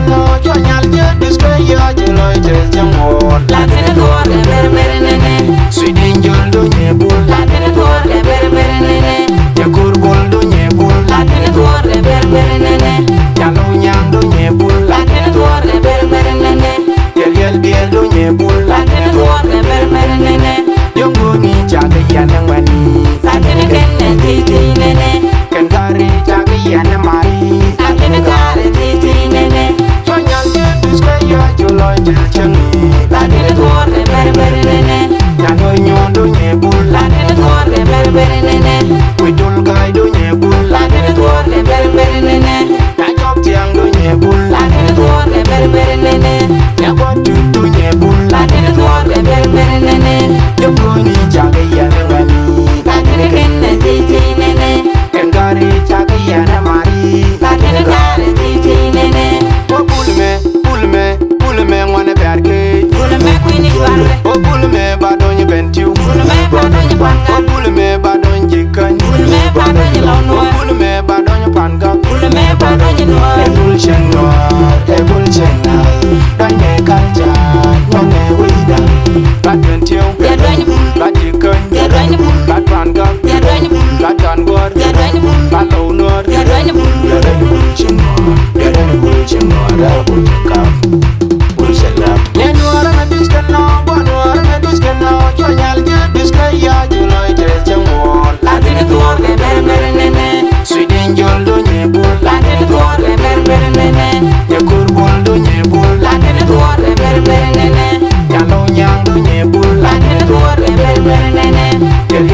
no cho nhal je disco ya je loy je jamor La tene Dhuor de bere bere nene. Sweden jol do nyebul La tene Dhuor de bere bere nene. Yakur bol do nyebul La tene Dhuor de bere bere nene. Yalo nyang do nyebul La tene Dhuor de bere bere nene. Yel biel do nyebul La tene Dhuor de bere bere nene. Yongo ni chaga yana mani La tene kenne titi nene. Kengari chaga yana mari La tene kare titi nene. cho nhal je disco ya je loy je changi La tene Dhuor de bere bere nene. Yalo nyondo nyebul La tene Dhuor de bere bere nene. Widul gai do nyebul La tene Dhuor de bere bere nene. Ya chop tiang do nyebul La tene Dhuor de bere bere nene. Ya botu do nyebul La tene Dhuor de bere bere nene. Yongo ni chaga yana mani La tene kenne titi nene. Kengari chaga yana mari La tene kare titi nene. O bulme ngwane berke Bule me kwini jwarre. O bulme badonye bentiu Bule me padonye O panga. bulme badonye jikany Bule me padonye O launwa. bulme badonye panga Bule me padonye noir. Ebul chenna Donye kalcha Nyonge wida Bad bentiu Ya donye bul. Bad jikany Ya donye bul. Bad panga Ya donye bul. Bad tangor Ya donye bul. Bad launor Ya donye bul. Yadani bul chenna Rabul kap Bul selap Nyenuara na diskena Banuara na diskena Cho nyal je diska ya Juloy je chemol La tene Dhuor de bere bere nene. Sweden jol do nyebul La tene Dhuor de bere bere nene. Yakur bol do nyebul La tene Dhuor de bere bere nene. Yalo nyang do nyebul La tene Dhuor de bere bere nene.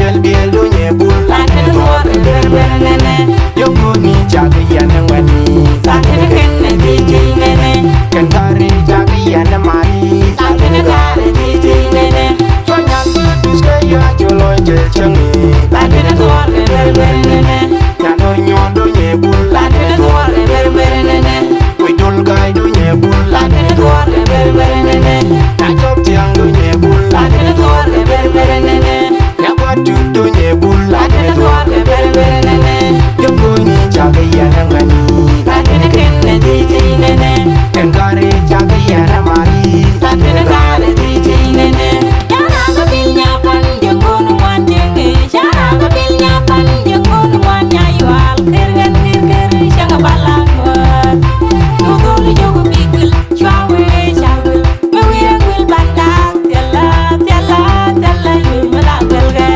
Yel biel do nyebul La tene Dhuor de bere bere nene. Yongo ni chaga yana mani La tene kenne titi nene. Kengari chaga yana mari La tene kare titi nene. Cho nyal je diska ya Juloy je changi La tene Dhuor de bere bere nene. Yalo nyondo nyebul La tene Dhuor de bere bere nene. Widul gai do nyebul La tene Dhuor de bere bere nene. Ya chop tiang do nyebul La tene Dhuor de bere bere nene. Ya batu do nyebul La tene Dhuor de bere bere nene. Yongo ni chaga yana mani La tene kenne titi nene. Kengari chaga yana mari La tene kare titi nene. Yara ka bil nyapan jengonu wan jenge. Yara ka bil nyapan jengonu wan nyayual. Kirgan kirkir shanga balangwar. Nugulu jogu bigul chwawe chawul. Mawira gul bandak tella tella tella yumala belge.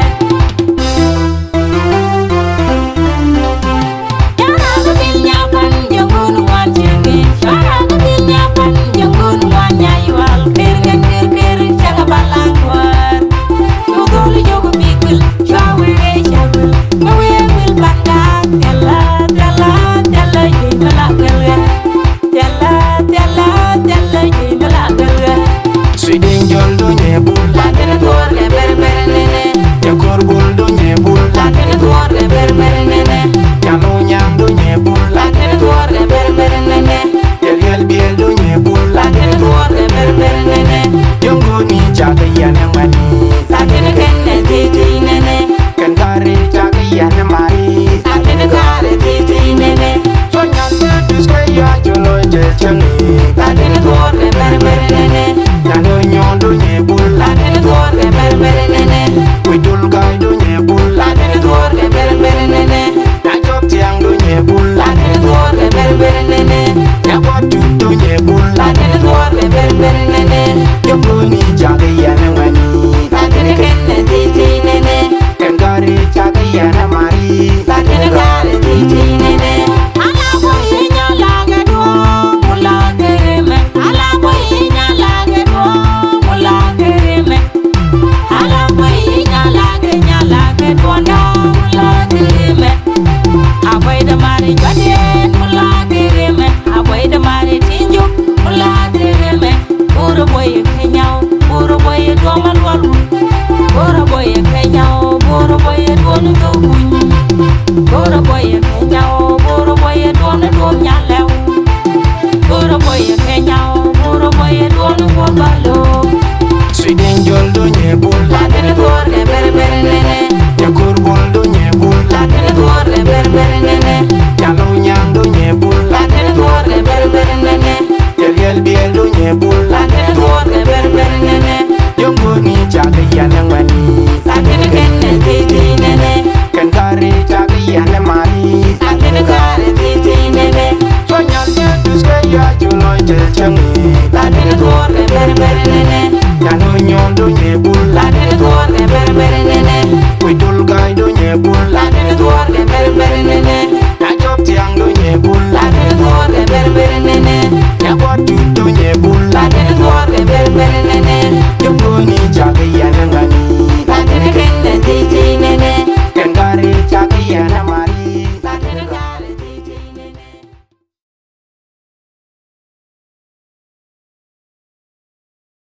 Yara ka bil nyapan jengonu wan jenge. Yara ka bil nyapan jengonu wan nyayual. Kirgan kirkir shanga balangwar. Nugulu jogu bigul chwawe chawul. Mawira gul bandak tella tella tella yumala belge. Tella tella tella yumala belge. Sweden jol do nyebul La tene Dhuor de bere bere nene. Yakur bol do nyebul La tene Dhuor de bere bere nene. Yalo nyang do nyebul La tene Dhuor de bere bere nene. Yel biel do nyebul La tene Dhuor de bere bere nene. Yongo ni chaga yana mani La tene kenne titi nene. Kengari chaga yana mari La tene kare titi nene. Cho nyal je diska ya Juloy je changi La tene Dhuor de bere bere nene. Yalo nyondo nyebul La tene Dhuor de bere bere nene. Widul gai do nyebul La tene Dhuor de bere bere nene. Ya chop tiang do nyebul La tene Dhuor de bere bere nene. Ya batu do nyebul La tene Dhuor de bere bere nene. Yongo ni chaga yana mani La tene kenne titi nene. Kengari chaga yana mari La tene kare titi nene. Ala boye nyalage duo mula kereme. Ala boye nyalage duo mula kereme. Ala boye nyalage duo nda mula kereme. Aboy de mari jwaden mula kereme. Aboy de mari tinjuk mula kereme. Buru boye kenyao, buru boye duo malwalu. Buru boye kenyao, buru boye duo nudo kunyi. Buru boye kenyao, buru boye duo nudo nyalew. Buru boye kenyao, buru boye duo nudo balo. Sweden jol do nyebul La tene Dhuor de bere bere nene. Yakur bol do nyebul La tene Dhuor de bere bere nene. Yalo nyang do nyebul La tene Dhuor de bere bere nene. nye bul la ne Dhuor ke ber nene na chop tiang do nye bul la ne Dhuor ke ber nene na bot tu do nye bul la ne Dhuor ke ber nene Jumbo ni chake